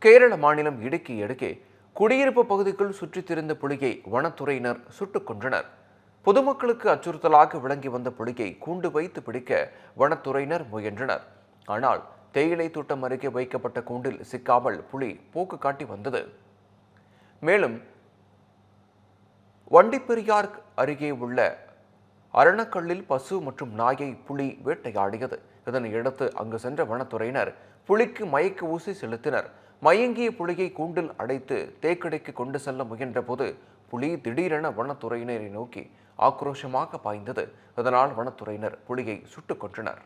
கேரள மாநிலம் இடுக்கி அருகே குடியிருப்பு பகுதிக்குள் சுற்றித் திரிந்த புலியை வனத்துறையினர் சுட்டுக் கொன்றனர். பொதுமக்களுக்கு அச்சுறுத்தலாக விளங்கி வந்த புலியை கூண்டு வைத்து பிடிக்க வனத்துறையினர் முயன்றனர். ஆனால் தேயிலை தோட்டம் அருகே வைக்கப்பட்ட கூண்டில் சிக்காமல் புலி போக்கு காட்டி வந்தது. மேலும் வண்டிப்பெரியார் அருகே உள்ள அரணக்கல்லில் பசு மற்றும் நாயை புலி வேட்டையாடியது. இதனையடுத்து அங்கு சென்ற வனத்துறையினர் புலிக்கு மயக்க ஊசி செலுத்தினர். மயங்கிய புலியை கூண்டில் அடைத்து தேக்கடைக்கு கொண்டு செல்ல முயன்ற போது புலி திடீரென வனத்துறையினரை நோக்கி ஆக்ரோஷமாக பாய்ந்தது. இதனால் வனத்துறையினர் புலியை சுட்டுக் கொன்றனர்.